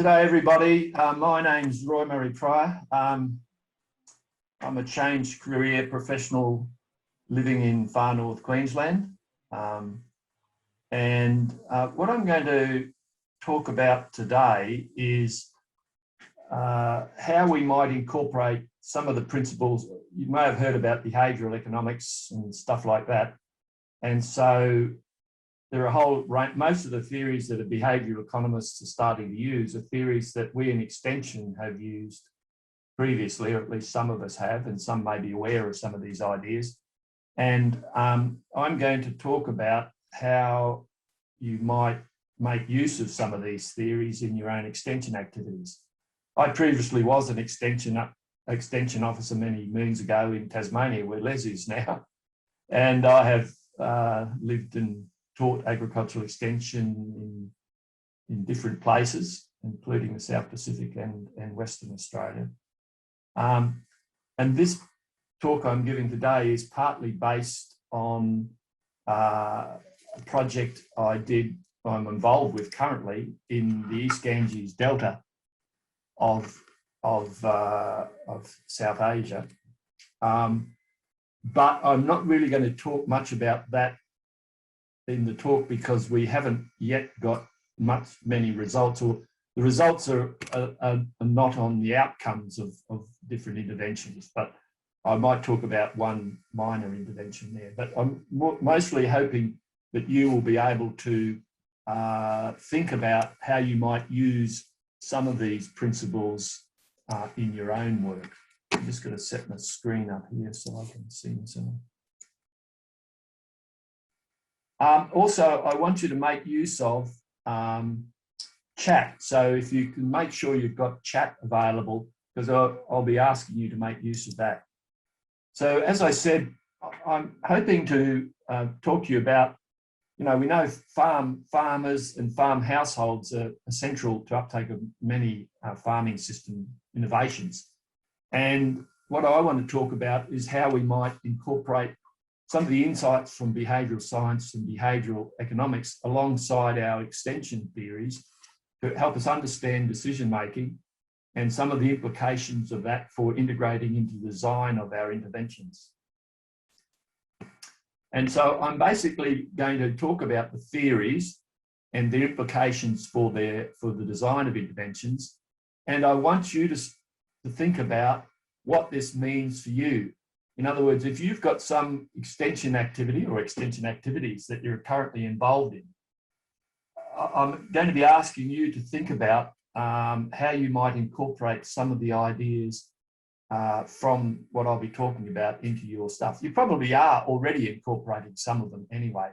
G'day everybody, my name's Roy Murray Pryor. I'm a changed career professional living in far north Queensland. What I'm going to talk about today is how we might incorporate some of the principles. You may have heard about behavioural economics and stuff like that. And so there are a whole range, most of the theories that behavioural economists are starting to use are theories that we in Extension have used previously, or at least some of us have, and some may be aware of some of these ideas. And I'm going to talk about how you might make use of some of these theories in your own extension activities. I previously was an extension officer many moons ago in Tasmania, where Les is now, and I have lived and taught agricultural extension in different places, including the South Pacific and Western Australia. And this talk I'm giving today is partly based on a project I'm involved with currently in the East Ganges Delta of South Asia. But I'm not really going to talk much about that in the talk because we haven't yet got many results, or the results are not on the outcomes of different interventions, but I might talk about one minor intervention there. But I'm mostly hoping that you will be able to think about how you might use some of these principles in your own work. I'm just going to set my screen up here so I can see myself. Also, I want you to make use of chat. So if you can make sure you've got chat available, because I'll be asking you to make use of that. So as I said, I'm hoping to talk to you about, we know farmers and farm households are essential to uptake of many farming system innovations. And what I want to talk about is how we might incorporate some of the insights from behavioural science and behavioural economics alongside our extension theories to help us understand decision-making and some of the implications of that for integrating into the design of our interventions. And so I'm basically going to talk about the theories and the implications for the design of interventions. And I want you to think about what this means for you. In other words, if you've got some extension activity or extension activities that you're currently involved in, I'm going to be asking you to think about how you might incorporate some of the ideas from what I'll be talking about into your stuff. You probably are already incorporating some of them anyway.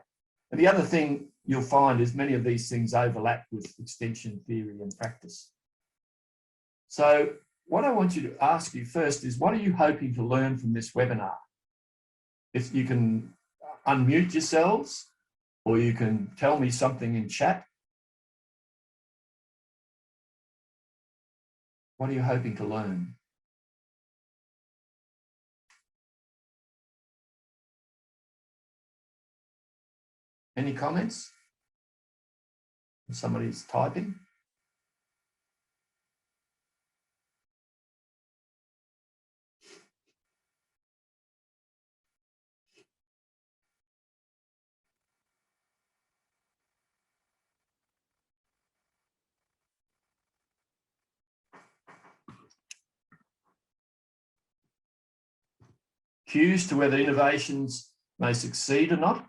And the other thing you'll find is many of these things overlap with extension theory and practice. So what I want you to ask you first is, what are you hoping to learn from this webinar? If you can unmute yourselves, or you can tell me something in chat. What are you hoping to learn? Any comments? Somebody's typing. Cues to whether innovations may succeed or not.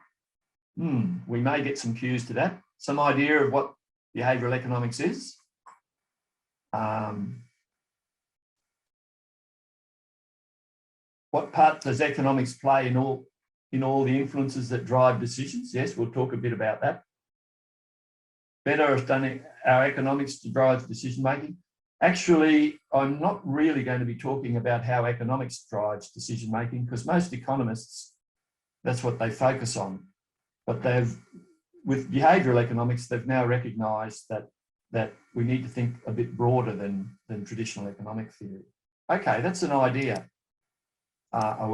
We may get some cues to that. Some idea of what behavioural economics is. What part does economics play in all the influences that drive decisions? Yes, we'll talk a bit about that. Better understanding our economics to drive decision making. Actually, I'm not really going to be talking about how economics drives decision making, because most economists, that's what they focus on. But with behavioural economics, they've now recognised that we need to think a bit broader than traditional economic theory. Okay, that's an idea. Now,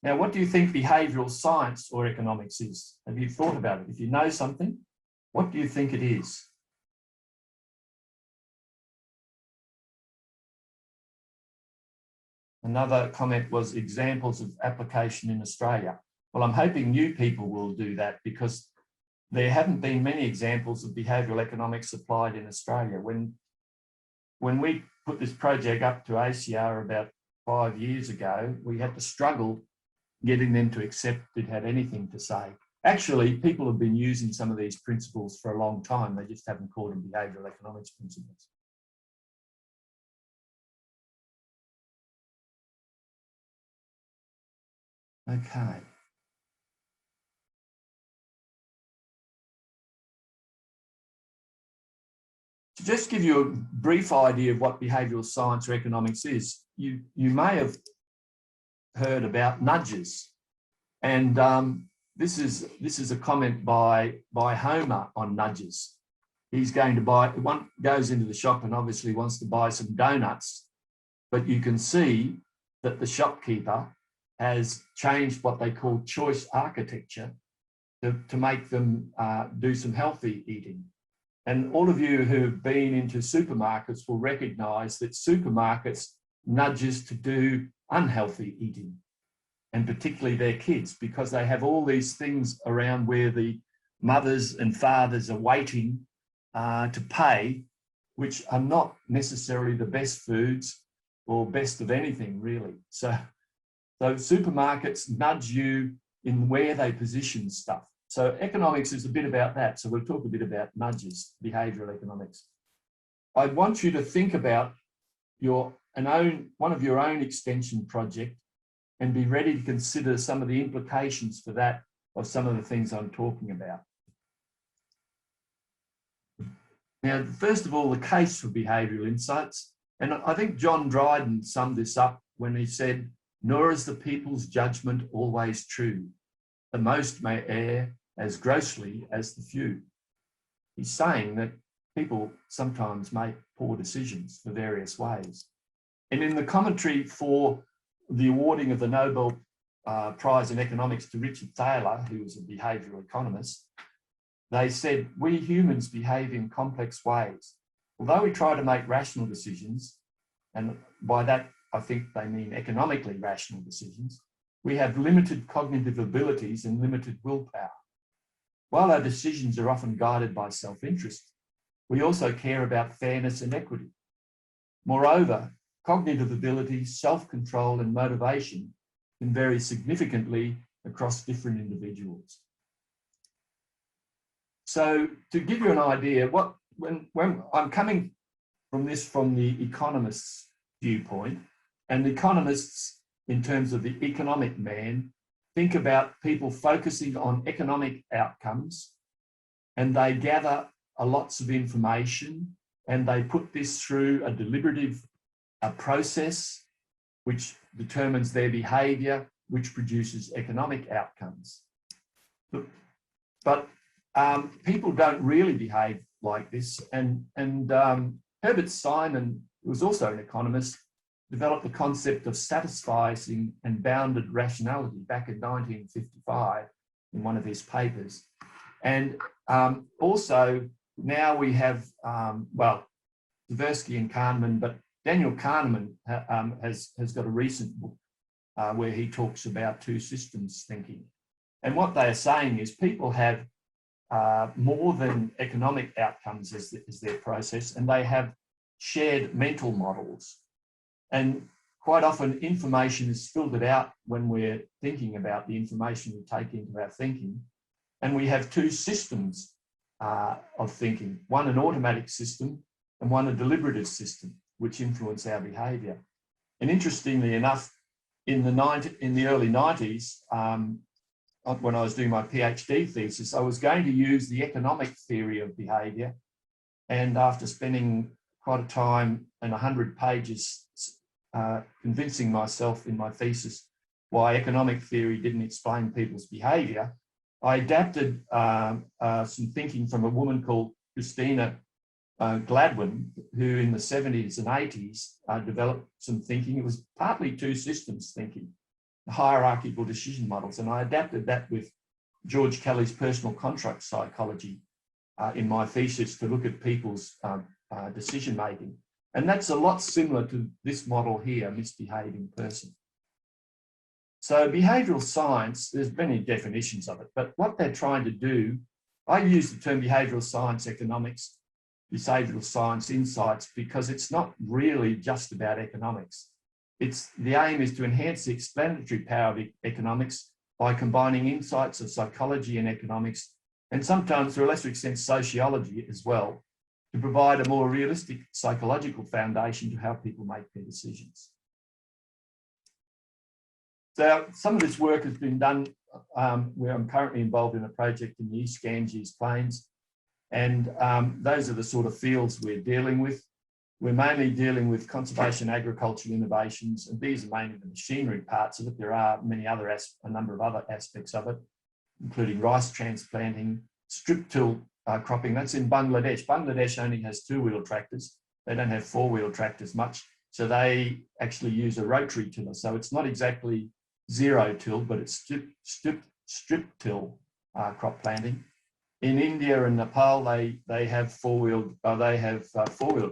what do you think behavioural science or economics is? Have you thought about it? If you know something, what do you think it is? Another comment was examples of application in Australia. Well, I'm hoping new people will do that because there haven't been many examples of behavioural economics applied in Australia. When we put this project up to ACIAR about 5 years ago, we had to struggle getting them to accept it had anything to say. Actually, people have been using some of these principles for a long time. They just haven't called them behavioural economics principles. Okay. To just give you a brief idea of what behavioural science or economics is, you may have heard about nudges. And this is a comment by Homer on nudges. He's going to buy, one goes into the shop and obviously wants to buy some donuts, but you can see that the shopkeeper has changed what they call choice architecture to make them do some healthy eating. And all of you who've been into supermarkets will recognise that supermarkets nudges to do unhealthy eating, and particularly their kids, because they have all these things around where the mothers and fathers are waiting to pay, which are not necessarily the best foods or best of anything, really. So supermarkets nudge you in where they position stuff. So economics is a bit about that. So we'll talk a bit about nudges, behavioural economics. I want you to think about one of your own extension project and be ready to consider some of the implications for that of some of the things I'm talking about. Now, first of all, the case for behavioural insights. And I think John Dryden summed this up when he said, "Nor is the people's judgment always true. The most may err as grossly as the few." He's saying that people sometimes make poor decisions for various ways. And in the commentary for the awarding of the Nobel Prize in Economics to Richard Thaler, who was a behavioural economist, they said, "We humans behave in complex ways. Although we try to make rational decisions," and by that I think they mean economically rational decisions, "we have limited cognitive abilities and limited willpower. While our decisions are often guided by self-interest, we also care about fairness and equity. Moreover, cognitive ability, self-control and motivation can vary significantly across different individuals." So to give you an idea, when I'm coming from this from the economist's viewpoint, and the economists, in terms of the economic man, think about people focusing on economic outcomes, and they gather lots of information, and they put this through a deliberative process which determines their behaviour, which produces economic outcomes. But people don't really behave like this, and Herbert Simon, who was also an economist, developed the concept of satisficing and bounded rationality back in 1955 in one of his papers. And also now we have, well, Tversky and Kahneman, but Daniel Kahneman has got a recent book where he talks about two systems thinking. And what they are saying is people have more than economic outcomes as their process, and they have shared mental models. And quite often information is filtered out when we're thinking about the information we take into our thinking. And we have two systems of thinking, one an automatic system and one a deliberative system, which influence our behaviour. And interestingly enough, in the early 90s, when I was doing my PhD thesis, I was going to use the economic theory of behaviour. And after spending quite a time and 100 pages convincing myself in my thesis why economic theory didn't explain people's behaviour, I adapted some thinking from a woman called Christina Gladwin, who in the 70s and 80s developed some thinking. It was partly two systems thinking, hierarchical decision models, and I adapted that with George Kelly's personal contract psychology in my thesis to look at people's decision making. And that's a lot similar to this model here, misbehaving person. So behavioural science, there's many definitions of it, but what they're trying to do, I use the term behavioural science economics, behavioural science insights, because it's not really just about economics. The aim is to enhance the explanatory power of economics by combining insights of psychology and economics, and sometimes to a lesser extent sociology as well, to provide a more realistic psychological foundation to how people make their decisions. So some of this work has been done where I'm currently involved in a project in the East Ganges Plains, and those are the sort of fields we're dealing with. We're mainly dealing with conservation agricultural innovations, and these are mainly the machinery parts of it. There are a number of other aspects of it, including rice transplanting, strip till cropping. That's in Bangladesh. Bangladesh only has two-wheel tractors. They don't have four-wheel tractors much, so they actually use a rotary tiller. So it's not exactly zero till, but it's strip till crop planting. In India and Nepal, they have four-wheel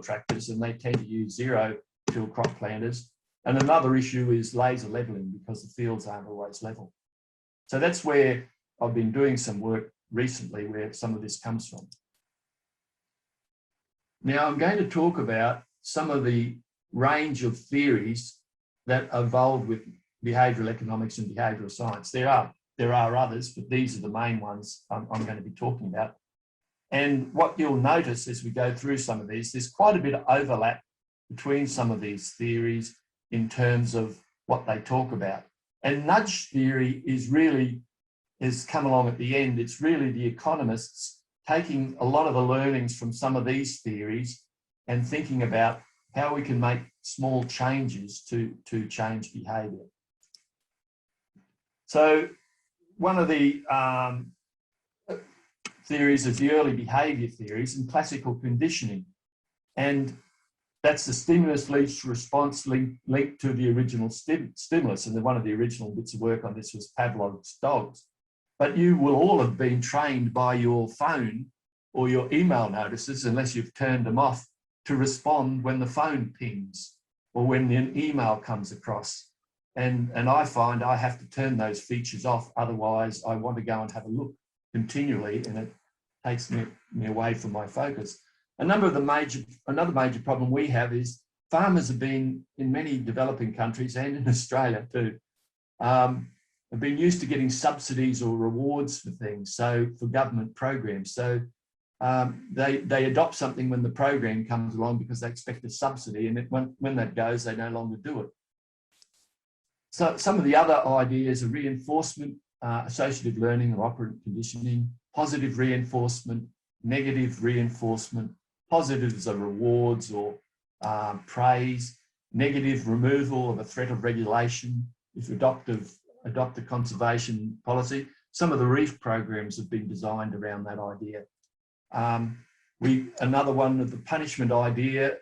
tractors, and they tend to use zero till crop planters. And another issue is laser levelling, because the fields aren't always level. So that's where I've been doing some work recently, where some of this comes from. Now I'm going to talk about some of the range of theories that evolved with behavioural economics and behavioural science. There are others, but these are the main ones I'm going to be talking about. And what you'll notice as we go through some of these, there's quite a bit of overlap between some of these theories in terms of what they talk about. And nudge theory has come along at the end. It's really the economists taking a lot of the learnings from some of these theories and thinking about how we can make small changes to change behaviour. So one of the theories is the early behaviour theories and classical conditioning. And that's the stimulus leads to response linked to the original stimulus. And one of the original bits of work on this was Pavlov's dogs. But you will all have been trained by your phone or your email notices, unless you've turned them off, to respond when the phone pings or when an email comes across. And I find I have to turn those features off, otherwise I want to go and have a look continually, and it takes me away from my focus. Another major problem we have is farmers have been, in many developing countries and in Australia too, have been used to getting subsidies or rewards for things, so for government programs. So they adopt something when the program comes along because they expect a subsidy, and when that goes, they no longer do it. So some of the other ideas are reinforcement, associative learning or operant conditioning, positive reinforcement, negative reinforcement. Positives are rewards or praise, negative removal of a threat of regulation if you adopt a conservation policy. Some of the reef programs have been designed around that idea. Another one of the punishment idea,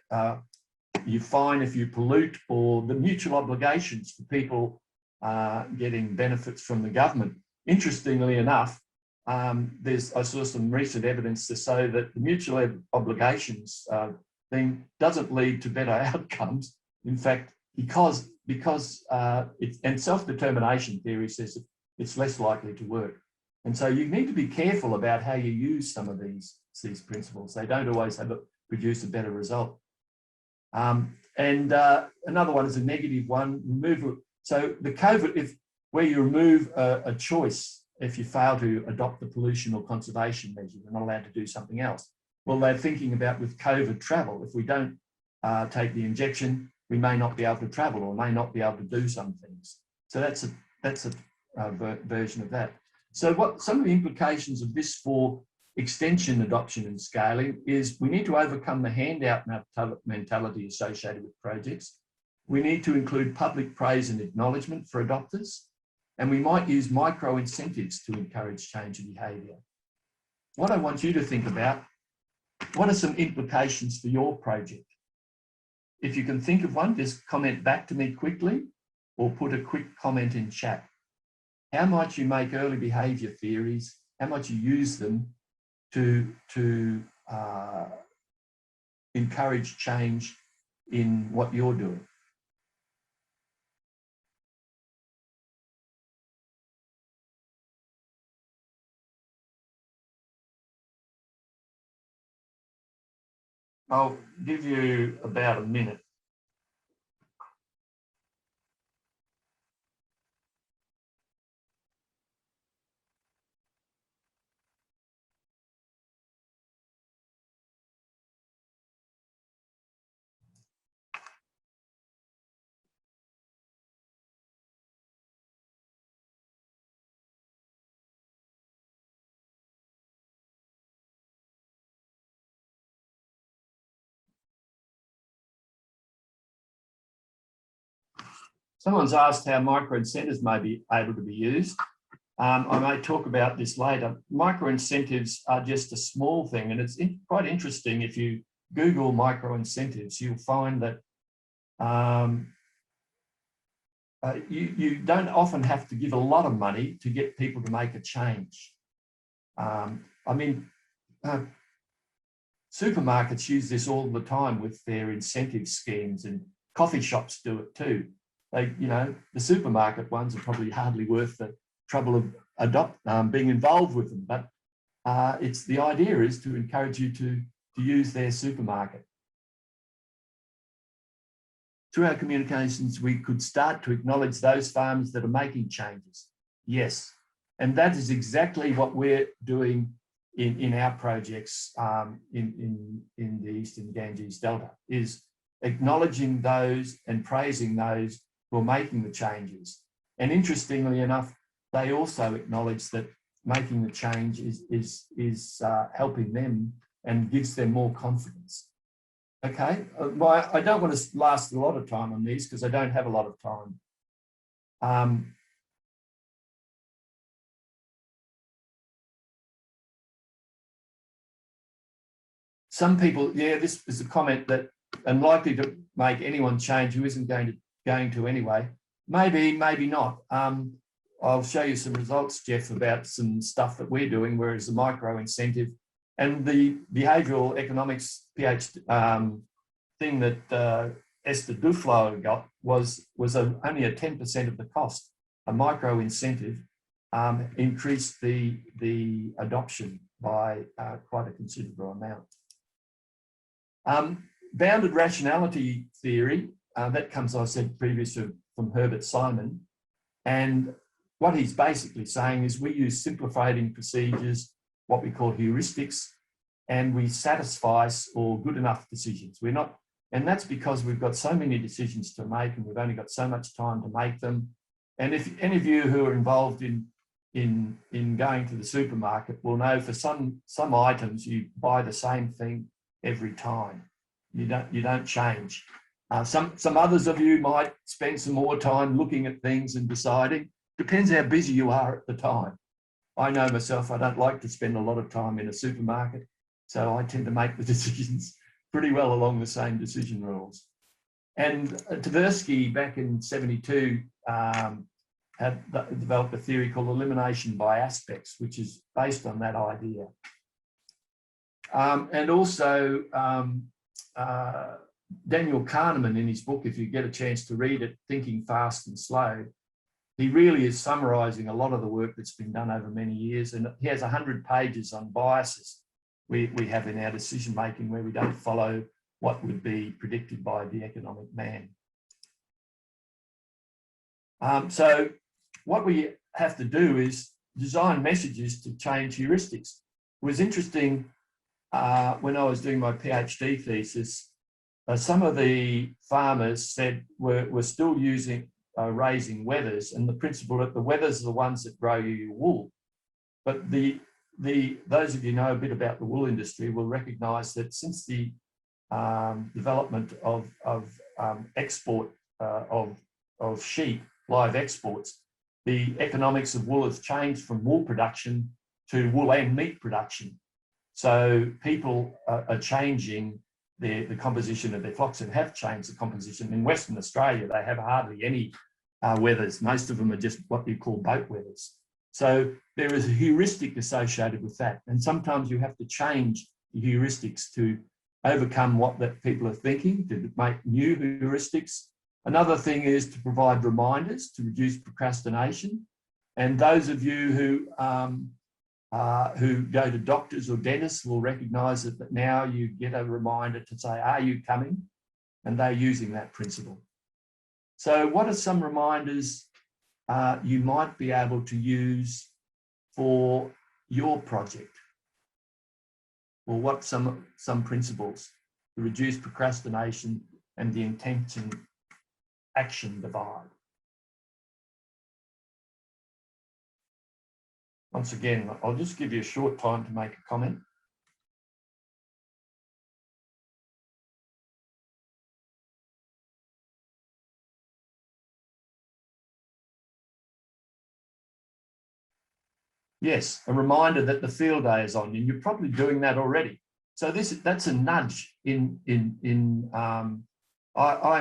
you fine if you pollute, or the mutual obligations for people getting benefits from the government. Interestingly enough, I saw some recent evidence to say that the mutual obligations thing doesn't lead to better outcomes. In fact, because and self-determination theory says that it's less likely to work. And so you need to be careful about how you use some of these principles. They don't always produce a better result. Another one is a negative one, removal. So the COVID, where you remove a choice, if you fail to adopt the pollution or conservation measure, you're not allowed to do something else. Well, they're thinking about with COVID travel. If we don't take the injection, we may not be able to travel or may not be able to do some things. So that's a version of that. So what some of the implications of this for extension, adoption and scaling is we need to overcome the handout mentality associated with projects. We need to include public praise and acknowledgement for adopters. And we might use micro incentives to encourage change of behaviour. What I want you to think about, what are some implications for your project? If you can think of one, just comment back to me quickly or put a quick comment in chat. How might you make early behaviour theories? How might you use them to encourage change in what you're doing? I'll give you about a minute. Someone's asked how micro incentives may be able to be used. I may talk about this later. Micro incentives are just a small thing, and it's quite interesting. If you Google micro incentives, you'll find that you don't often have to give a lot of money to get people to make a change. I mean, supermarkets use this all the time with their incentive schemes, and coffee shops do it too. They, you know, the supermarket ones are probably hardly worth the trouble of being involved with them. But it's the idea is to encourage you to use their supermarket. Through our communications, we could start to acknowledge those farmers that are making changes. Yes, and that is exactly what we're doing in our projects in the Eastern Ganges Delta, is acknowledging those and praising those who are making the changes. And interestingly enough, they also acknowledge that making the change is helping them and gives them more confidence. Okay, well, I don't want to last a lot of time on these because I don't have a lot of time. Some people, yeah, this is a comment that unlikely to make anyone change who isn't going to anyway. Maybe, maybe not. I'll show you some results, Jeff, about some stuff that we're doing, whereas the micro incentive and the behavioural economics PhD thing that Esther Duflo got was only a 10% of the cost. A micro incentive increased the adoption by quite a considerable amount. Bounded rationality theory, that comes, I said previously, from Herbert Simon. And what he's basically saying is we use simplifying procedures, what we call heuristics, and we satisfy or good enough decisions. We're not, and that's because we've got so many decisions to make and we've only got so much time to make them. And if any of you who are involved in going to the supermarket will know for some items you buy the same thing every time. You don't change. Some others of you might spend some more time looking at things and deciding. Depends how busy you are at the time. I know myself, I don't like to spend a lot of time in a supermarket, so I tend to make the decisions pretty well along the same decision rules. And Tversky back in '72 had developed a theory called elimination by aspects, which is based on that idea. And also Daniel Kahneman, in his book, if you get a chance to read it, Thinking Fast and Slow, he really is summarising a lot of the work that's been done over many years. And he has 100 pages on biases we have in our decision making where we don't follow what would be predicted by the economic man. So what we have to do is design messages to change heuristics. It was interesting when I was doing my PhD thesis, some of the farmers said we're still using raising wethers, and the principle that the wethers are the ones that grow you your wool. But those of you know a bit about the wool industry will recognise that since the development of export of sheep, live exports, the economics of wool has changed from wool production to wool and meat production. So people are changing the composition of their flocks and have changed the composition. In Western Australia, they have hardly any wethers. Most of them are just what you call boat wethers. So there is a heuristic associated with that. And sometimes you have to change the heuristics to overcome what that people are thinking, to make new heuristics. Another thing is to provide reminders to reduce procrastination. And those of you who go to doctors or dentists will recognise that now you get a reminder to say, are you coming? And they're using that principle. So what are some reminders you might be able to use for your project? Or what some principles to reduce procrastination and the intention action divide? Once again, I'll just give you a short time to make a comment. Yes, a reminder that the field day is on, and you're probably doing that already. So that's a nudge I'm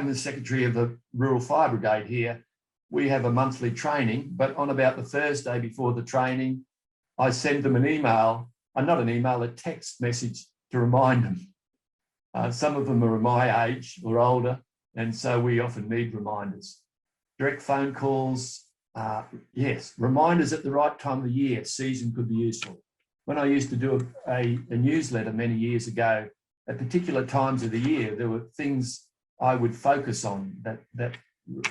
the secretary of the Rural Fire Brigade here. We have a monthly training, but on about the Thursday before the training, I send them an email, not an email, a text message to remind them. Some of them are my age or older, and so we often need reminders. Direct phone calls, yes, reminders at the right time of the year, season could be useful. When I used to do a newsletter many years ago, at particular times of the year, there were things I would focus on that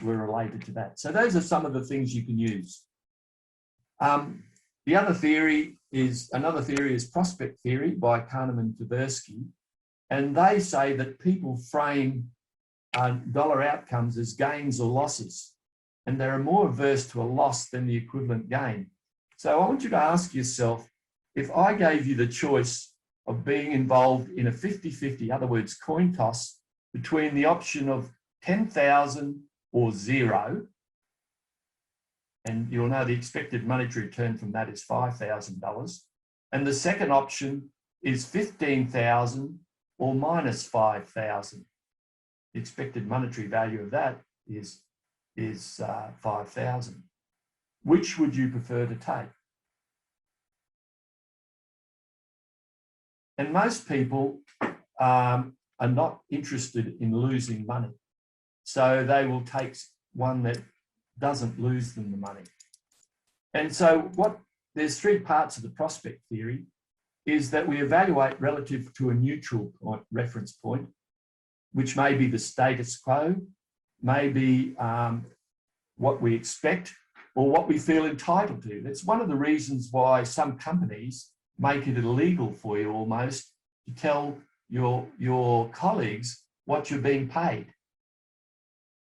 were related to that. So those are some of the things you can use. The other theory is, another theory is prospect theory by Kahneman and Tversky. And they say that people frame dollar outcomes as gains or losses, and they're more averse to a loss than the equivalent gain. So I want you to ask yourself, if I gave you the choice of being involved in a 50-50, in other words, coin toss, between the option of 10,000 or zero, and you'll know the expected monetary return from that is $5,000, and the second option is 15,000 or minus 5,000. The expected monetary value of that is 5,000. Which would you prefer to take? And most people are not interested in losing money. So they will take one that doesn't lose them the money. And so there's three parts of the prospect theory, is that we evaluate relative to a neutral point, reference point, which may be the status quo, may be what we expect, or what we feel entitled to. That's one of the reasons why some companies make it illegal for you almost to tell your colleagues what you're being paid.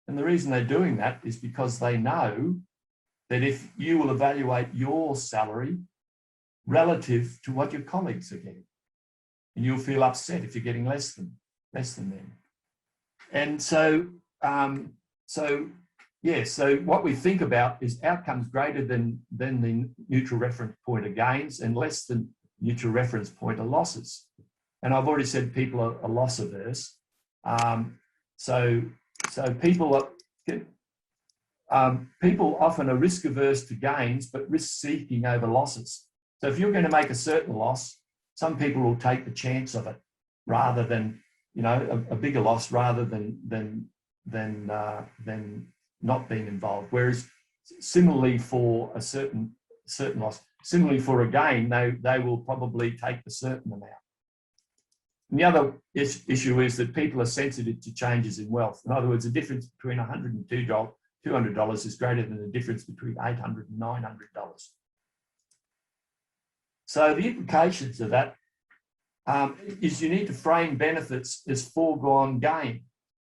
And the reason they're doing that is because they know that if you will evaluate your salary relative to what your colleagues are getting, and you'll feel upset if you're getting less than them. And so what we think about is outcomes greater than the neutral reference point of gains and less than neutral reference point of losses. And I've already said people are loss averse. So people often are risk averse to gains, but risk seeking over losses. So if you're going to make a certain loss, some people will take the chance of it rather than, a bigger loss rather than not being involved. Whereas similarly for a certain loss, similarly for a gain, they will probably take a certain amount. And the other issue is that people are sensitive to changes in wealth. In other words, the difference between $100 and $200 is greater than the difference between $800 and $900. So the implications of that is you need to frame benefits as foregone gain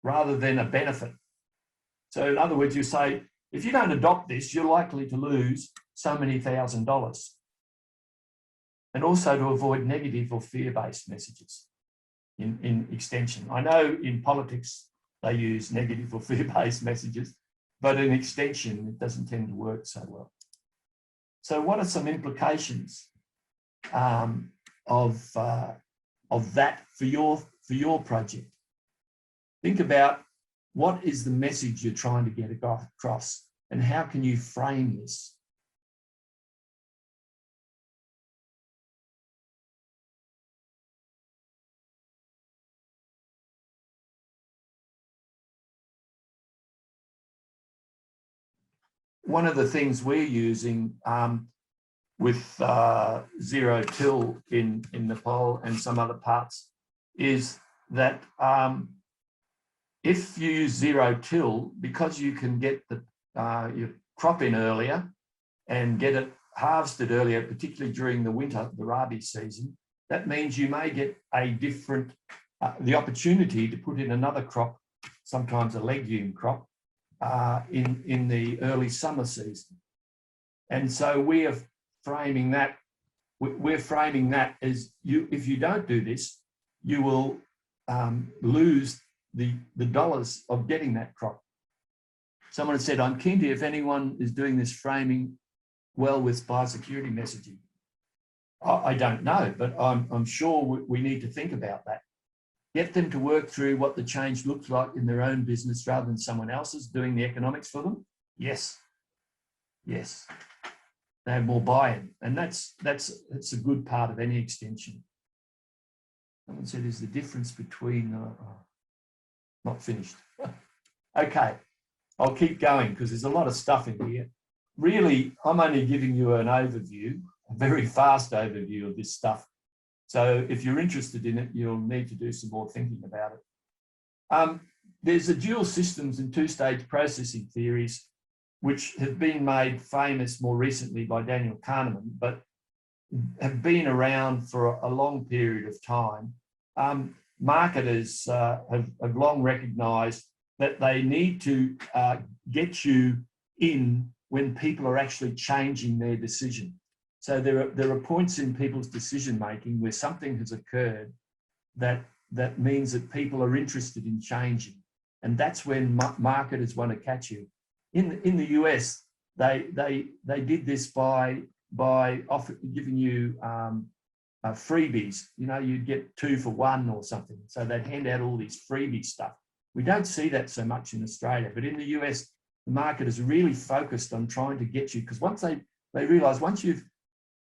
rather than a benefit. So in other words, you say, if you don't adopt this, you're likely to lose so many $1,000. And also to avoid negative or fear-based messages in extension. I know in politics, they use negative or fear-based messages, but in extension, it doesn't tend to work so well. So what are some implications of that for your project? Think about what is the message you're trying to get across, and how can you frame this? one of the things we're using with zero till in Nepal and some other parts is that if you use zero till, because you can get your crop in earlier and get it harvested earlier, particularly during the winter, the rabi season, that means you may get a different, the opportunity to put in another crop, sometimes a legume crop, in the early summer season. And so we are framing that, as if you don't do this, you will lose the dollars of getting that crop. Someone said, I'm keen to hear if anyone is doing this framing well with biosecurity messaging. I don't know, but I'm sure we need to think about that. Get them to work through what the change looks like in their own business rather than someone else's doing the economics for them. Yes, yes. They have more buy-in, and that's a good part of any extension. Someone said, is the difference between, not finished. Okay, I'll keep going because there's a lot of stuff in here. Really, I'm only giving you an overview, a very fast overview of this stuff. So if you're interested in it, you'll need to do some more thinking about it. There's the dual systems and two-stage processing theories, which have been made famous more recently by Daniel Kahneman, but have been around for a long period of time. Marketers have long recognised that they need to get you in when people are actually changing their decision. So there are points in people's decision making where something has occurred that means that people are interested in changing, and that's when marketers want to catch you. In the US, they did this by giving you freebies. You know, you'd get 2 for 1 or something. So they'd hand out all these freebie stuff. We don't see that so much in Australia, but in the US, the marketers are really focused on trying to get you, because once they realise once you've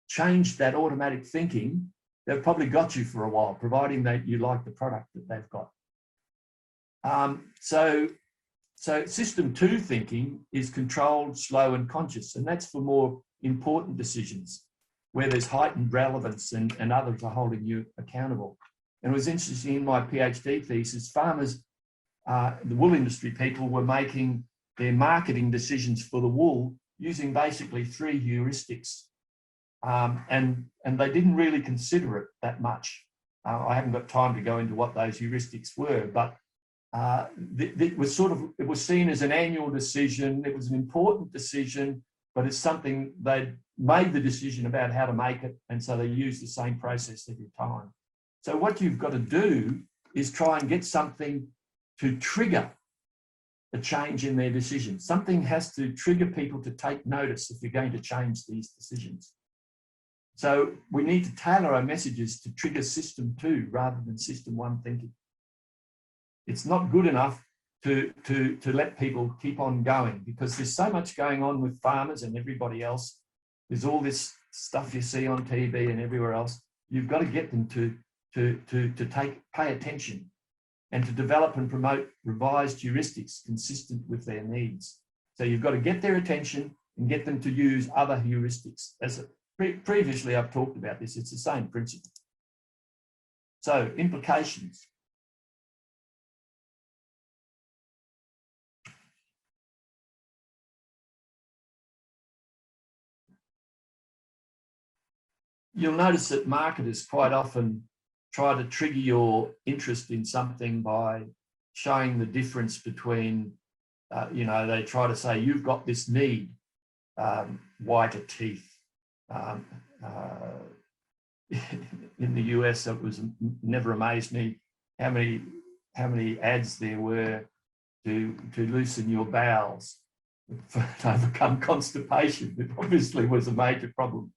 changed that automatic thinking, they've probably got you for a while, providing that you like the product that they've got. So system 2 thinking is controlled, slow and conscious, and that's for more important decisions where there's heightened relevance and others are holding you accountable. And it was interesting in my PhD thesis, farmers, the wool industry people were making their marketing decisions for the wool using basically 3 heuristics. And they didn't really consider it that much. I haven't got time to go into what those heuristics were, but it was seen as an annual decision. It was an important decision, but it's something they'd made the decision about how to make it, and so they use the same process every time. So what you've got to do is try and get something to trigger a change in their decision. Something has to trigger people to take notice if you're going to change these decisions. So we need to tailor our messages to trigger system 2 rather than system 1 thinking. It's not good enough to let people keep on going, because there's so much going on with farmers and everybody else. There's all this stuff you see on TV and everywhere else. You've got to get them to pay attention and to develop and promote revised heuristics consistent with their needs. So you've got to get their attention and get them to use other heuristics. Previously, I've talked about this. It's the same principle. So, implications. You'll notice that marketers quite often try to trigger your interest in something by showing the difference between, they try to say, you've got this need, whiter teeth. In the US, it was never amazed me how many ads there were to loosen your bowels, to overcome constipation. It obviously was a major problem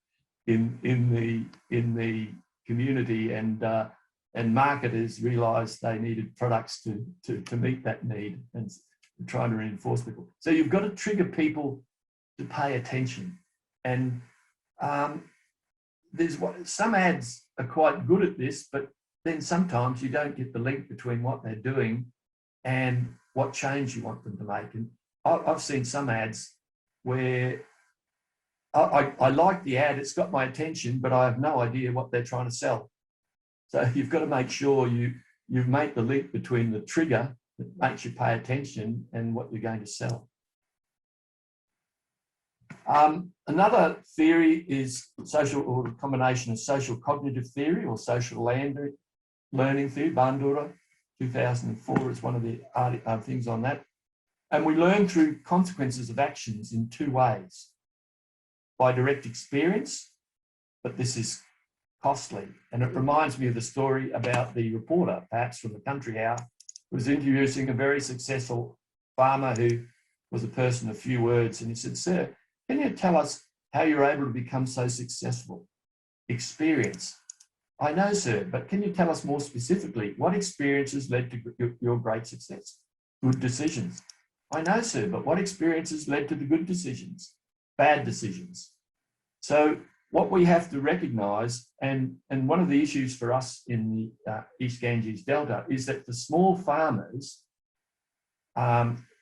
in the community, and marketers realised they needed products to meet that need and trying to reinforce people. So you've got to trigger people to pay attention. And some ads are quite good at this, but then sometimes you don't get the link between what they're doing and what change you want them to make. And I've seen some ads where I like the ad, it's got my attention, but I have no idea what they're trying to sell. So you've got to make sure you make the link between the trigger that makes you pay attention and what you're going to sell. Another theory is social, or a combination of social cognitive theory or social learning theory. Bandura, 2004 is one of the things on that. And we learn through consequences of actions in two ways. By direct experience, but this is costly. And it reminds me of the story about the reporter, perhaps from the Country Hour, who was introducing a very successful farmer who was a person of few words. And he said, "Sir, can you tell us how you're able to become so successful?" "Experience." "I know, sir, but can you tell us more specifically what experiences led to your great success?" "Good decisions." "I know, sir, but what experiences led to the good decisions?" "Bad decisions." So what we have to recognise, and one of the issues for us in the East Ganges Delta is that for small farmers,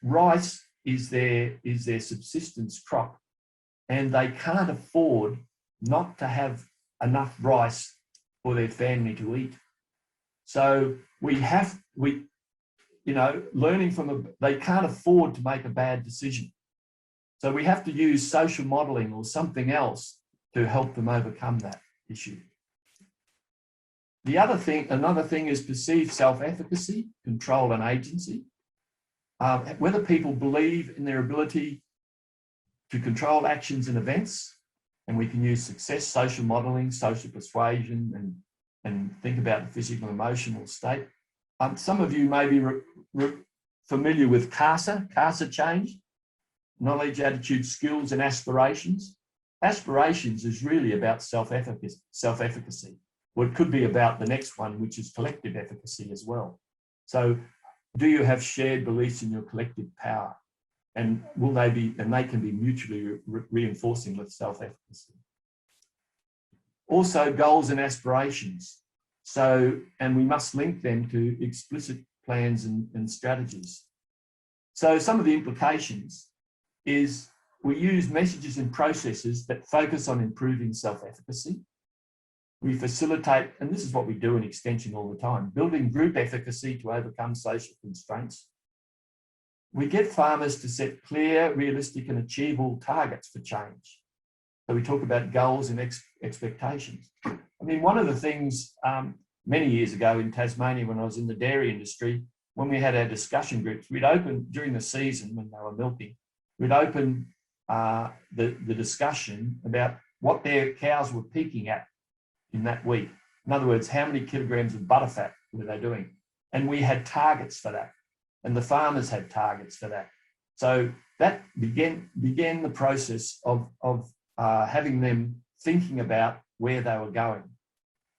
rice is their subsistence crop, and they can't afford not to have enough rice for their family to eat. So learning from they can't afford to make a bad decision. So we have to use social modelling or something else to help them overcome that issue. Another thing is perceived self-efficacy, control and agency. Whether people believe in their ability to control actions and events, and we can use success, social modelling, social persuasion, and think about the physical and emotional state. Some of you may be familiar with CASA change, knowledge, attitude, skills, and aspirations. Aspirations is really about self-efficacy. Well, it could be about the next one, which is collective efficacy as well. So do you have shared beliefs in your collective power? And they can be mutually reinforcing with self-efficacy. Also, goals and aspirations. And we must link them to explicit plans and strategies. So some of the implications is we use messages and processes that focus on improving self-efficacy. We facilitate, and this is what we do in Extension all the time, building group efficacy to overcome social constraints. We get farmers to set clear, realistic and achievable targets for change. So we talk about goals and expectations. I mean, one of the things many years ago in Tasmania when I was in the dairy industry, when we had our discussion groups, we'd open during the season when they were milking, we'd open the discussion about what their cows were peaking at in that week. In other words, how many kilograms of butterfat were they doing? And we had targets for that. And the farmers had targets for that. So that began the process of having them thinking about where they were going.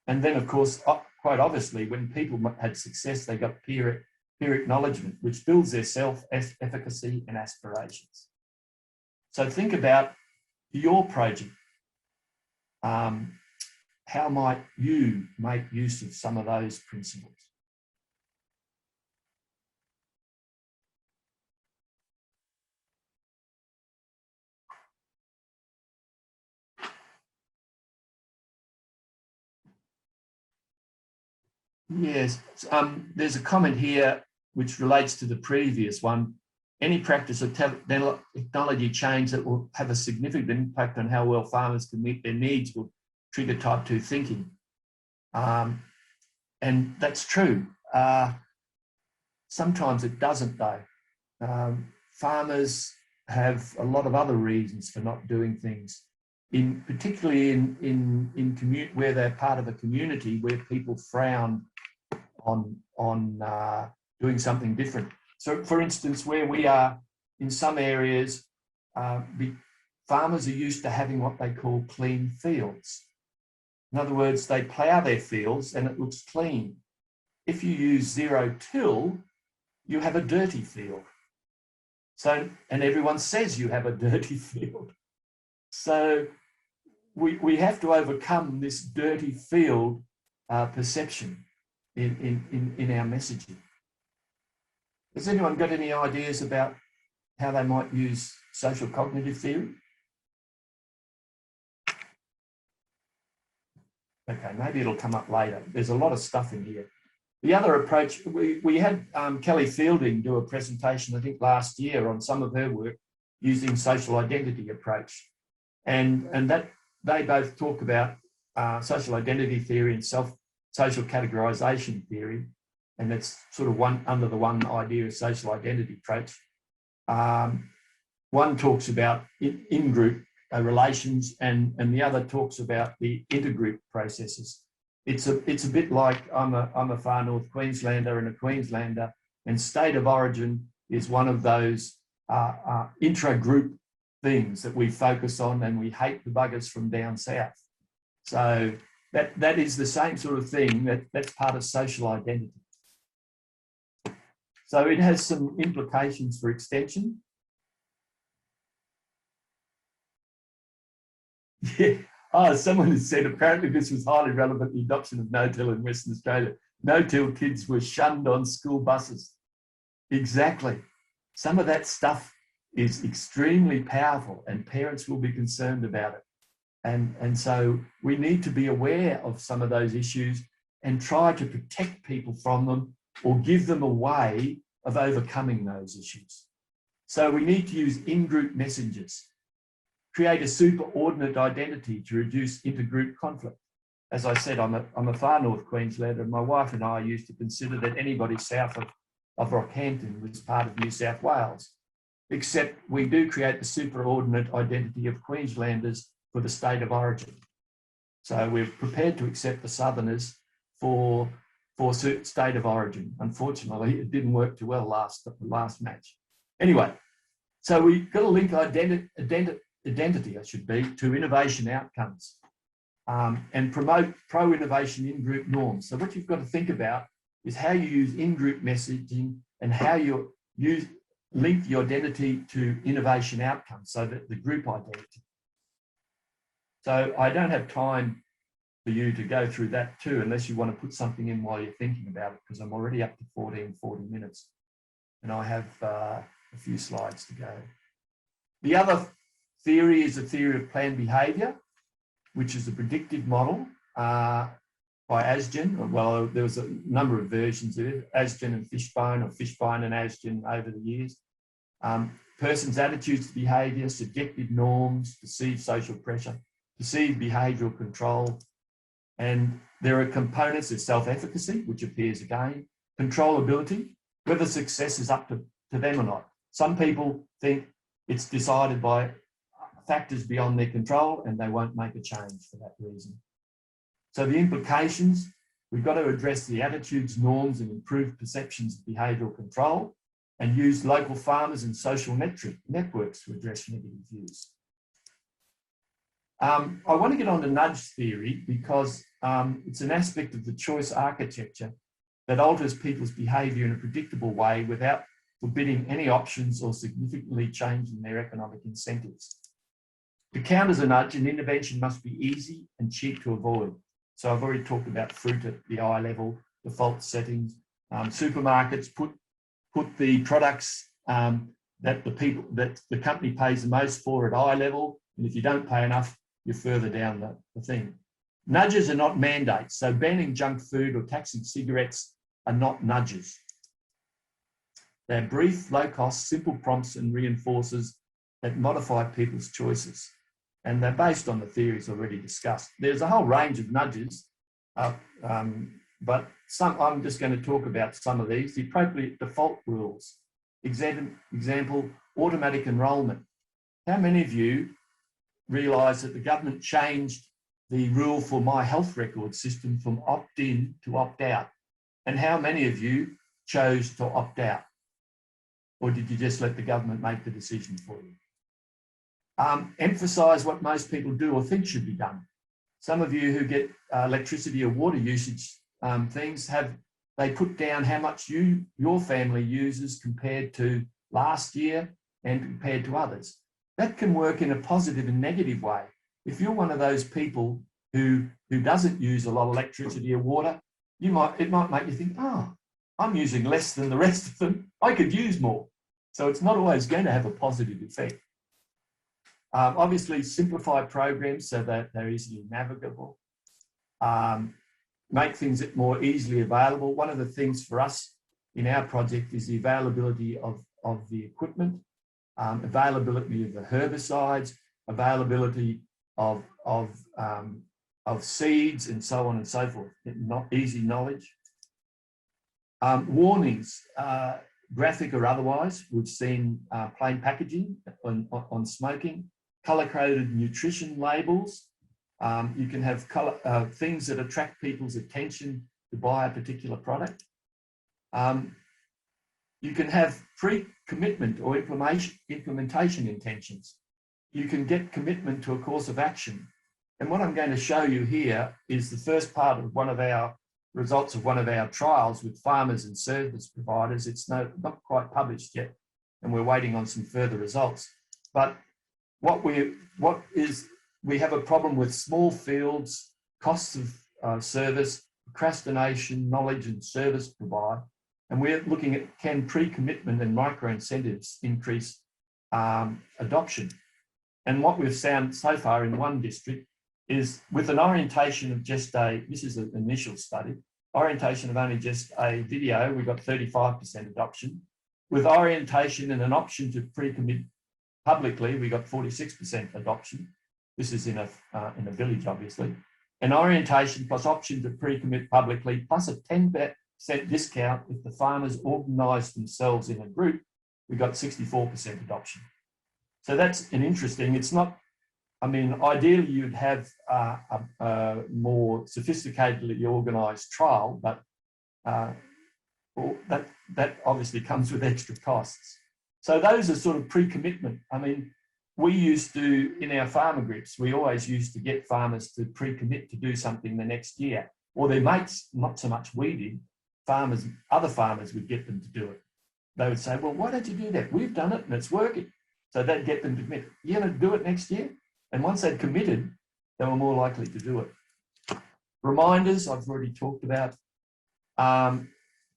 And then, of course, quite obviously, when people had success, they got peer acknowledgement, which builds their self-efficacy and aspirations. So think about your project. How might you make use of some of those principles? Yes, there's a comment here which relates to the previous one. Any practice of technology change that will have a significant impact on how well farmers can meet their needs will trigger type 2 thinking. And that's true. Sometimes it doesn't though. Farmers have a lot of other reasons for not doing things, particularly in where they're part of a community where people frown on doing something different. So, for instance, where we are in some areas, farmers are used to having what they call clean fields. In other words, they plough their fields and it looks clean. If you use zero till, you have a dirty field. So, and everyone says you have a dirty field. So we have to overcome this dirty field perception in our messaging. Has anyone got any ideas about how they might use social cognitive theory? Okay, maybe it'll come up later. There's a lot of stuff in here. The other approach, we had Kelly Fielding do a presentation, I think last year, on some of her work using social identity approach. And that they both talk about social identity theory and social categorization theory. And that's sort of under the one idea of social identity approach. One talks about in-group relations, and the other talks about the intergroup processes. It's a bit like I'm a far north Queenslander and a Queenslander, and state of origin is one of those intra-group things that we focus on, and we hate the buggers from down south. So that is the same sort of thing. That's part of social identity. So it has some implications for extension. Yeah. Oh, someone has said apparently this was highly relevant, the adoption of no-till in Western Australia. No-till kids were shunned on school buses. Exactly. Some of that stuff is extremely powerful, and parents will be concerned about it. And so we need to be aware of some of those issues and try to protect people from them, or give them a way of overcoming those issues. So we need to use in-group messengers. Create a superordinate identity to reduce intergroup conflict. As I said, I'm a far north Queenslander, and my wife and I used to consider that anybody south of Rockhampton was part of New South Wales, except we do create the superordinate identity of Queenslanders for the state of origin. So we're prepared to accept the Southerners for state of origin. Unfortunately, it didn't work too well the last match. Anyway, so we've got to link identity, to innovation outcomes, and promote pro-innovation in-group norms. So what you've got to think about is how you use in-group messaging and how you link the identity to innovation outcomes, so that the group identity. So I don't have time for you to go through that too, unless you want to put something in while you're thinking about it, because I'm already up to 40 minutes and I have a few slides to go. The other theory is a theory of planned behaviour, which is a predictive model by Asgen. Well, there was a number of versions of it, Asgen and Fishbone, or Fishbone and Asgen over the years. Person's attitudes to behaviour, subjective norms, perceived social pressure, perceived behavioural control. And there are components of self-efficacy, which appears again, controllability, whether success is up to them or not. Some people think it's decided by factors beyond their control, and they won't make a change for that reason. So the implications, we've got to address the attitudes, norms, and improved perceptions of behavioural control, and use local farmers and social networks to address negative views. I want to get on to nudge theory because it's an aspect of the choice architecture that alters people's behaviour in a predictable way without forbidding any options or significantly changing their economic incentives. To counter a nudge, an intervention must be easy and cheap to avoid. So I've already talked about fruit at the eye level, default settings. Supermarkets put the products that the company pays the most for at eye level, and if you don't pay enough, you're further down the thing. Nudges are not mandates, so banning junk food or taxing cigarettes are not nudges. They're brief, low-cost, simple prompts and reinforcers that modify people's choices. And they're based on the theories already discussed. There's a whole range of nudges, but I'm just going to talk about some of these. The appropriate default rules. Example, automatic enrolment. How many of you realise that the government changed the rule for my health record system from opt-in to opt-out? And how many of you chose to opt out? Or did you just let the government make the decision for you? Emphasise what most people do or think should be done. Some of you who get electricity or water usage things, they put down how much your family uses compared to last year and compared to others. That can work in a positive and negative way. If you're one of those people who doesn't use a lot of electricity or water, it might make you think, oh, I'm using less than the rest of them. I could use more. So it's not always going to have a positive effect. Obviously, simplify programs so that they're easily navigable. Make things more easily available. One of the things for us in our project is the availability of the equipment, availability of the herbicides, availability of seeds, and so on and so forth. Not easy knowledge. Warnings, graphic or otherwise. We've seen plain packaging on smoking, color-coded nutrition labels. You can have things that attract people's attention to buy a particular product. You can have pre-commitment or implementation intentions. You can get commitment to a course of action. And what I'm going to show you here is the first part of one of our results of one of our trials with farmers and service providers. It's not quite published yet, and we're waiting on some further results. But we have a problem with small fields, costs of service, procrastination, knowledge and service provide. And we're looking at, can pre-commitment and micro-incentives increase adoption? And what we've found so far in one district is with an orientation of just this is an initial study, orientation of only just a video, we got 35% adoption. With orientation and an option to pre-commit publicly, we got 46% adoption. This is in a village, obviously. And orientation plus option to pre-commit publicly plus a 10% discount if the farmers organised themselves in a group, we got 64% adoption. So that's an interesting, it's not, I mean, ideally you'd have a more sophisticatedly organised trial, but that obviously comes with extra costs. So those are sort of pre-commitment. I mean, we used to, in our farmer groups, we always used to get farmers to pre-commit to do something the next year, or their mates, not so much we did, other farmers would get them to do it. They would say, well, why don't you do that? We've done it and it's working. So they'd get them to commit. You're going to do it next year? And once they'd committed, they were more likely to do it. Reminders, I've already talked about.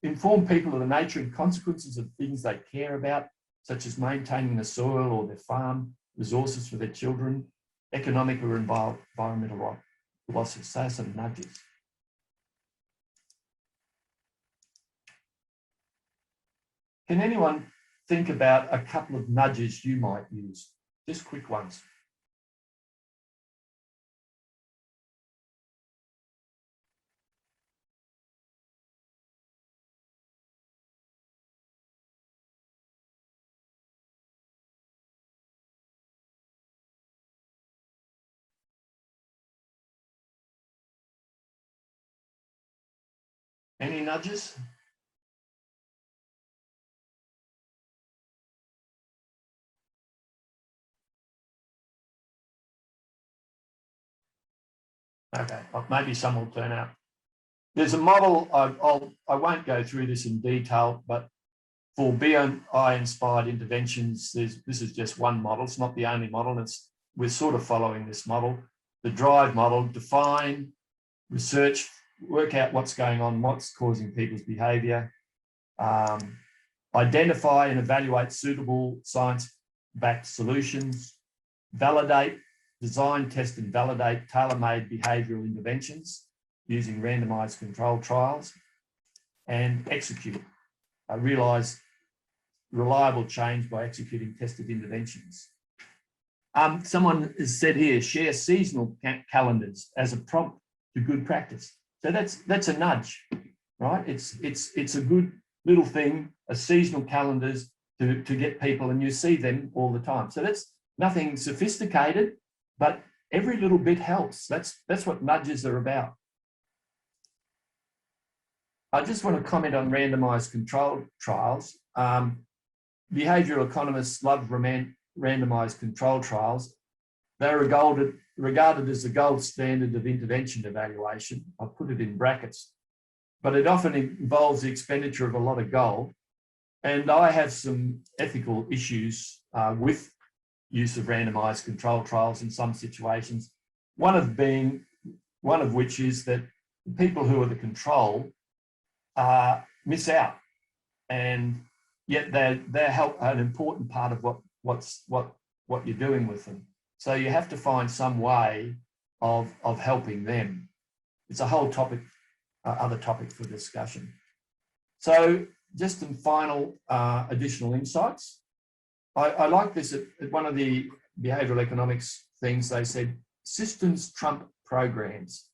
Inform people of the nature and consequences of things they care about, such as maintaining the soil or their farm, resources for their children, economic or environmental losses. So some nudges. Can anyone think about a couple of nudges you might use? Just quick ones. Any nudges? Okay, well, maybe some will turn out. There's a model, I won't go through this in detail, but for BI-inspired interventions, this is just one model. It's not the only model. We're sort of following this model. The DRIVE model, define, research, work out what's going on, what's causing people's behaviour, identify and evaluate suitable science-backed solutions, validate, design, test and validate tailor-made behavioural interventions using randomised controlled trials, and execute. Realise reliable change by executing tested interventions. Someone has said here, share seasonal calendars as a prompt to good practice. So that's a nudge, right? It's a good little thing, a seasonal calendars to get people, and you see them all the time. So that's nothing sophisticated, but every little bit helps. That's what nudges are about. I just want to comment on randomised controlled trials. Behavioural economists love randomised controlled trials. They're regarded as the gold standard of intervention evaluation. I'll put it in brackets, but it often involves the expenditure of a lot of gold. And I have some ethical issues with use of randomised controlled trials in some situations. One of which is that the people who are the control miss out, and yet they help an important part of what you're doing with them. So you have to find some way of helping them. It's a whole topic, other topic for discussion. So just some final additional insights. I like this at one of the behavioural economics things. They said systems trump programs.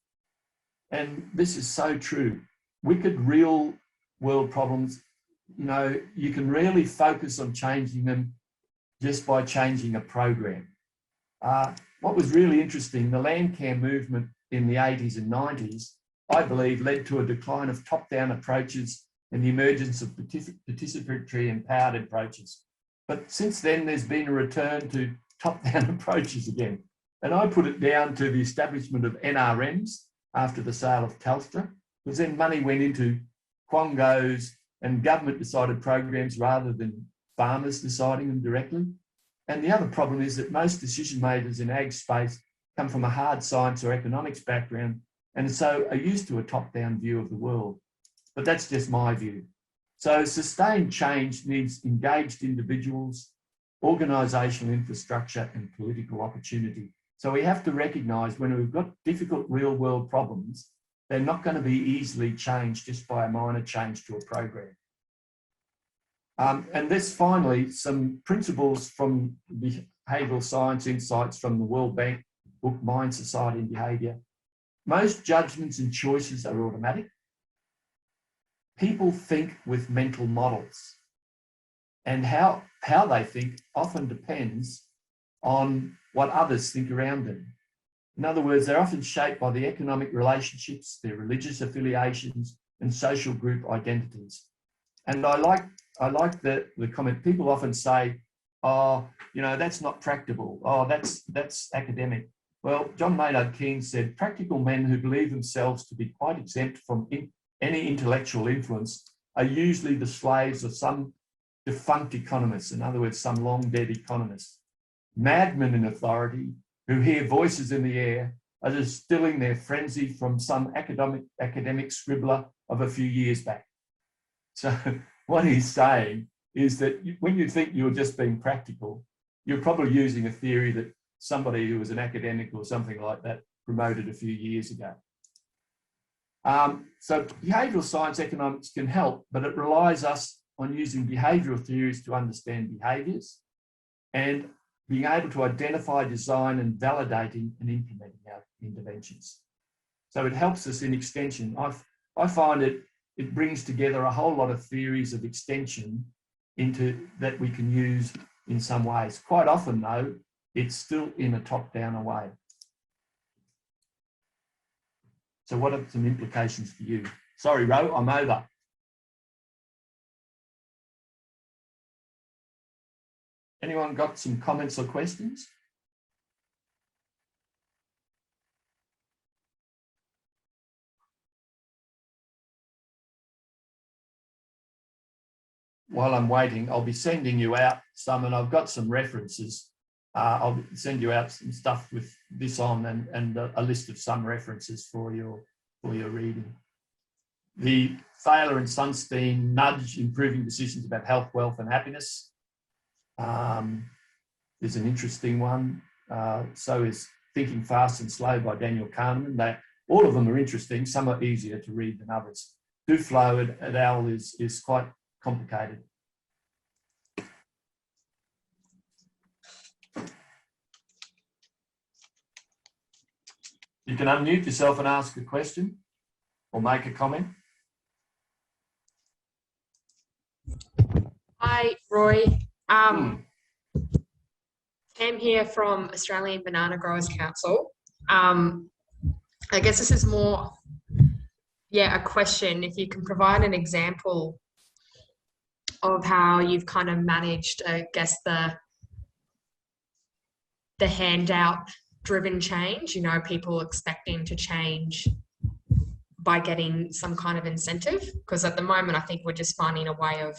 And this is so true. Wicked real world problems, you know, you can really focus on changing them just by changing a program. What was really interesting, the land care movement in the 80s and 90s, I believe, led to a decline of top-down approaches and the emergence of participatory empowered approaches. But since then, there's been a return to top-down approaches again. And I put it down to the establishment of NRMs after the sale of Telstra, because then money went into quongos and government-decided programs rather than farmers deciding them directly. And the other problem is that most decision makers in ag space come from a hard science or economics background and so are used to a top-down view of the world. But that's just my view. So sustained change needs engaged individuals, organisational infrastructure and political opportunity. So we have to recognise when we've got difficult real-world problems, they're not going to be easily changed just by a minor change to a program. And this finally, some principles from behavioural science insights from the World Bank book, Mind, Society and Behaviour. Most judgments and choices are automatic. People think with mental models, and how they think often depends on what others think around them. In other words, they're often shaped by the economic relationships, their religious affiliations and social group identities. And I like the comment. People often say, oh, you know, that's not practical. Oh, that's academic. Well, John Maynard Keynes said, practical men who believe themselves to be quite exempt from any intellectual influence are usually the slaves of some defunct economists, in other words, some long dead economists. Madmen in authority who hear voices in the air are distilling their frenzy from some academic scribbler of a few years back. So what he's saying is that when you think you're just being practical, you're probably using a theory that somebody who was an academic or something like that promoted a few years ago. So behavioural science economics can help, but it relies us on using behavioural theories to understand behaviours and being able to identify, design and validating and implementing our interventions. So it helps us in extension. I find it brings together a whole lot of theories of extension into that we can use in some ways. Quite often though, it's still in a top-down way. So what are some implications for you? Sorry, Ro, I'm over. Anyone got some comments or questions? While I'm waiting, I'll be sending you out some, and I've got some references. I'll send you out some stuff with this on and a list of some references for your reading. The Thaler and Sunstein nudge improving decisions about health, wealth and happiness is an interesting one. So is Thinking Fast and Slow by Daniel Kahneman. All of them are interesting. Some are easier to read than others. Duflo et al. is quite complicated. You can unmute yourself and ask a question or make a comment. Hi, Roy. Cam here from Australian Banana Growers Council. I guess this is more, a question. If you can provide an example of how you've kind of managed, I guess, the handout-driven change, you know, people expecting to change by getting some kind of incentive. Because at the moment, I think we're just finding a way of,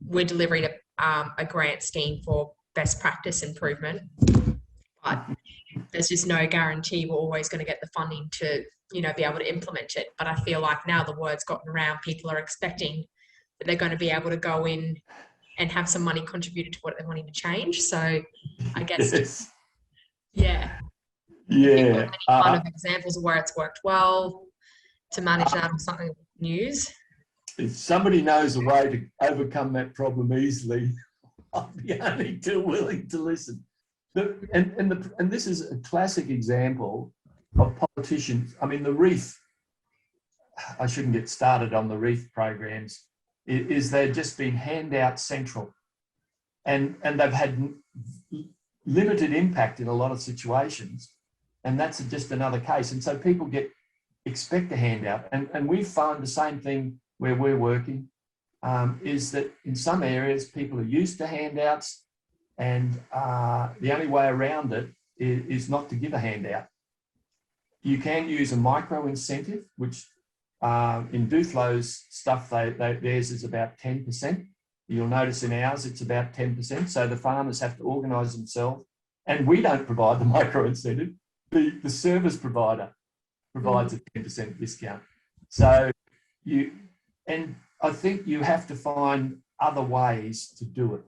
we're delivering a grant scheme for best practice improvement, but there's just no guarantee we're always going to get the funding to, you know, be able to implement it. But I feel like now the word's gotten around, people are expecting that they're going to be able to go in and have some money contributed to what they're wanting to change. So I guess, Yes. yeah. Yeah. If you've got any kind of examples of where it's worked well to manage that or something news. If somebody knows a way to overcome that problem easily, I'll be only too willing to listen. And this is a classic example of politicians. I mean, the reef, I shouldn't get started on the reef programs, is they've just been handout central. And they've had limited impact in a lot of situations. And that's just another case. And so people expect a handout. And we find the same thing where we're working, is that in some areas, people are used to handouts, and the only way around it is not to give a handout. You can use a micro incentive, which in Duflo's stuff, theirs is about 10%. You'll notice in ours, it's about 10%. So the farmers have to organise themselves, and we don't provide the micro incentive. The service provider provides a 10% discount. So and I think you have to find other ways to do it.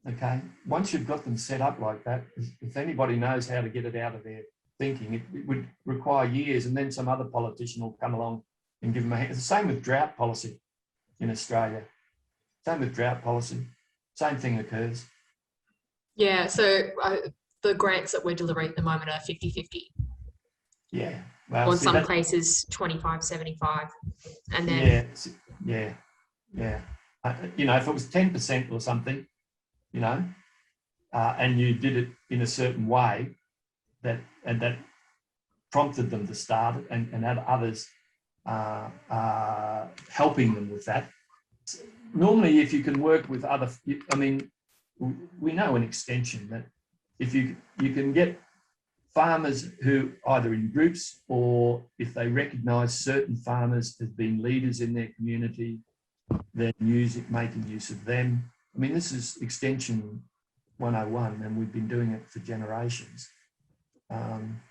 Okay, once you've got them set up like that, if anybody knows how to get it out of their thinking, it would require years, and then some other politician will come along and give them a hand. It's the same with drought policy in Australia. Same with drought policy. Same thing occurs. Yeah, so the grants that we're delivering at the moment are 50-50. Yeah. Well, or in some places 25-75. And then yeah. You know, if it was 10% or something, you know, and you did it in a certain way, that prompted them to start it, and had others helping them with that. Normally, if you can work with other, I mean, we know in extension that if you can get farmers who either in groups, or if they recognise certain farmers as being leaders in their community, then making use of them. I mean, this is extension 101, and we've been doing it for generations. And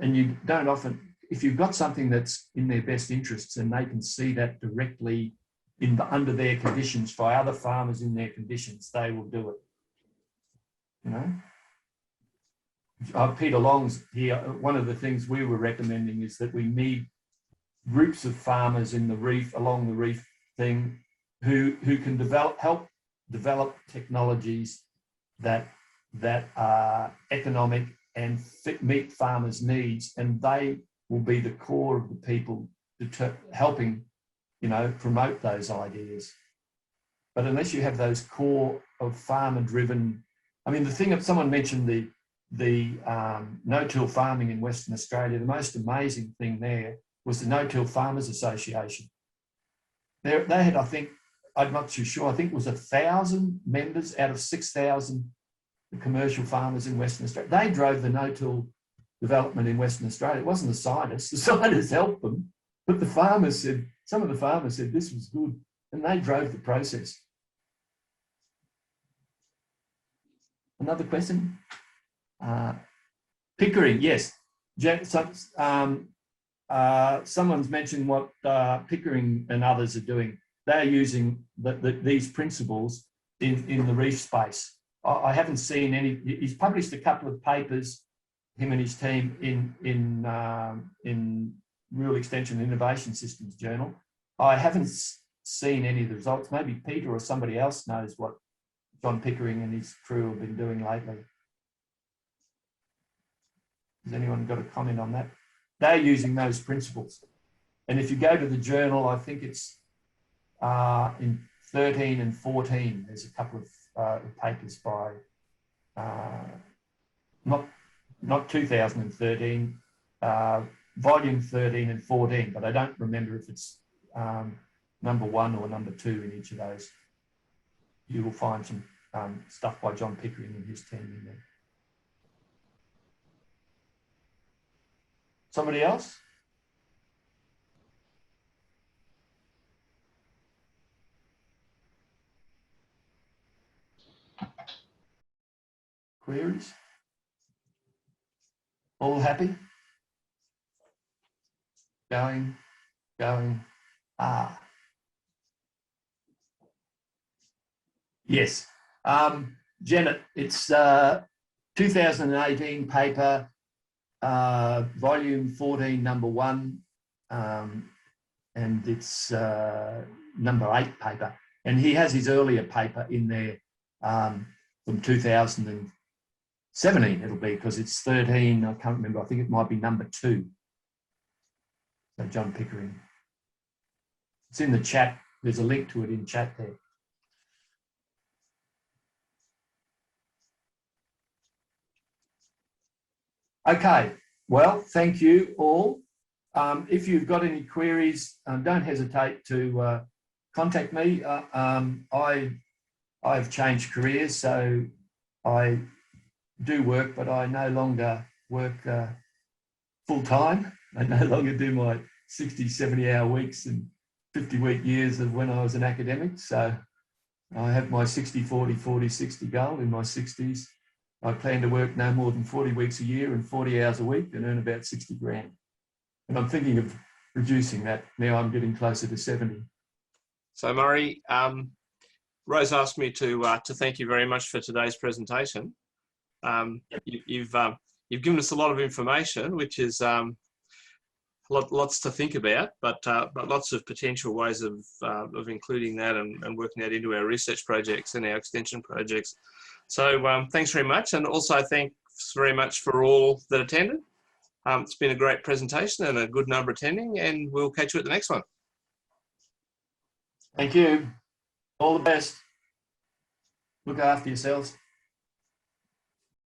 you don't often, if you've got something that's in their best interests and they can see that directly under their conditions by other farmers in their conditions, they will do it. You know, Peter Long's here. One of the things we were recommending is that we need groups of farmers in the reef, along the reef thing, who can help develop technologies that are economic and meet farmers' needs, and they will be the core of the people helping, you know, promote those ideas. But unless you have those core of farmer-driven, I mean, the thing that someone mentioned, the no-till farming in Western Australia, the most amazing thing there was the No-Till Farmers Association. They had, I think, I'm not too sure, I think it was 1,000 members out of 6,000 commercial farmers in Western Australia. They drove the no-till development in Western Australia. It wasn't the scientists. The scientists helped them, but the farmers said, some of the farmers said this was good, and they drove the process. Another question? Pickering, yes. Someone's mentioned what Pickering and others are doing. They're using these principles in the reef space. I haven't seen any. He's published a couple of papers, him and his team, in Rural Extension Innovation Systems Journal. I haven't seen any of the results. Maybe Peter or somebody else knows what John Pickering and his crew have been doing lately. Has anyone got a comment on that? They're using those principles. And if you go to the journal, I think it's in 13 and 14, there's a couple of papers by, not 2013, volume 13 and 14, but I don't remember if it's number 1 or number 2 in each of those. You will find some stuff by John Pickering and his team in there. Somebody else? Queries? All happy? Going. Yes. Janet, it's 2018 paper, volume 14, number 1, and it's number 8 paper. And he has his earlier paper in there from 2017, it'll be, because it's 13, I can't remember, I think it might be number 2. So John Pickering. It's in the chat. There's a link to it in chat there. Okay, well, thank you all. If you've got any queries, don't hesitate to contact me. I've changed careers, so I do work, but I no longer work full-time. I no longer do my 60, 70-hour weeks and 50-week years of when I was an academic. So I have my 60-40, 40-60 goal in my 60s. I plan to work no more than 40 weeks a year and 40 hours a week and earn about 60 grand. And I'm thinking of reducing that. Now I'm getting closer to 70. So Murray, Rose asked me to thank you very much for today's presentation. You've given us a lot of information, which is lots to think about, but lots of potential ways of including that and working that into our research projects and our extension projects. So thanks very much, and also thanks very much for all that attended. It's been a great presentation and a good number attending, and we'll catch you at the next one. Thank you. All the best. Look after yourselves.